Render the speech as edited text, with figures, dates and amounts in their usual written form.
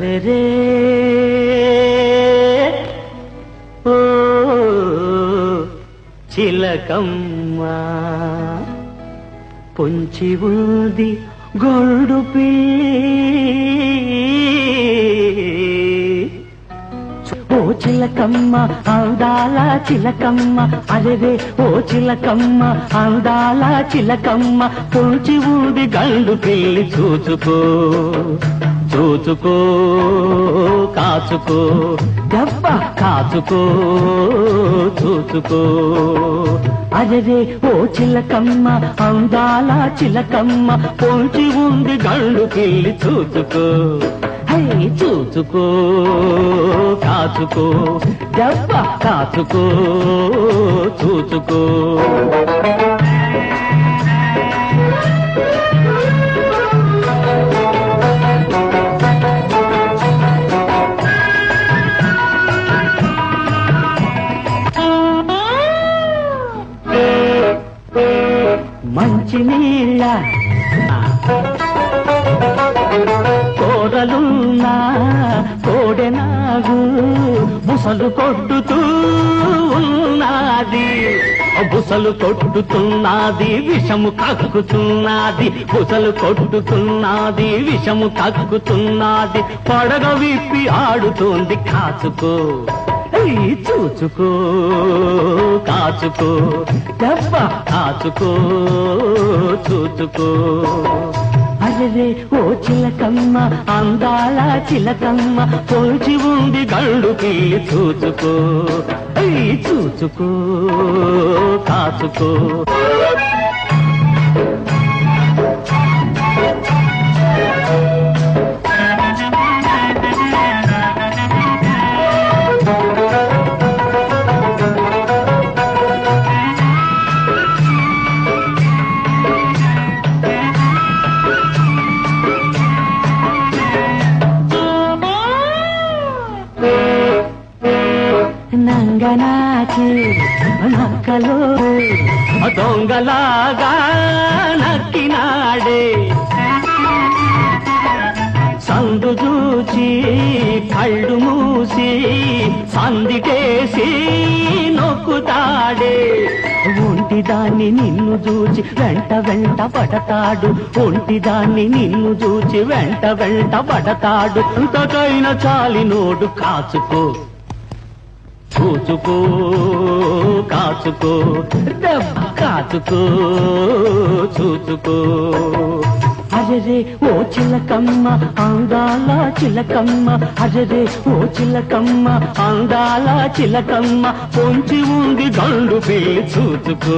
రే రే ఓ చిలకమ్మ పొంచి ఉంది గొల్డు ఓ చిలకమ్మ అందాల చిలకమ్మ అరెరే ఓ చిలకమ్మ అందాల చిలకమ్మ పొంచి ఉంది గండు పిల్లి చూచుకో చూచుకో కాచుకో దెబ్బ కాచుకో చూచుకో అరెరే ఓ చిలకమ్మ అందాల చిలకమ్మ పొంచి ఉంది గండు పిల్లి చూచుకో చూచుకో కాచుకో దెబ్బ కాచుకో చూచుకో మంచి నీళ్ళ కోరలున్నా కోడెనాగు బుసలు కొట్టుతూ ఉన్నది బుసలు కొట్టుతున్నది విషము కక్కుతున్నది బుసలు కొట్టుతున్నది విషము కక్కుతున్నది పడగ విప్పి ఆడుతోంది కాచుకో చూచుకో కాచుకో దెబ్బ కాచుకో చూచుకో అరెరే ఓ చిలకమ్మ అందాల చిలకమ్మ పొంచి ఉంది గండు పిల్లి చూచుకో చూచుకో కాచుకో నంగనాచి నక్కలో దొంగలాగా నక్కినాడే సందు చూచి కళ్ళు మూసి సందిటేసి నొక్కుతాడే ఒంటిదాన్ని నిన్ను చూచి వెంట వెంట పడతాడు ఒంటిదాన్ని నిన్ను చూచి వెంట వెంట పడతాడు అంతకైన చాలినోడు కాచుకో చూచుకో కాచుకో దెబ్బ కాచుకో చూచుకో అరెరే ఓ చిలకమ్మ అందాల చిలకమ్మ అరెరే ఓ చిలకమ్మ అందాల చిలకమ్మ పొంచి ఉంది గండు పిల్లి చూచుకో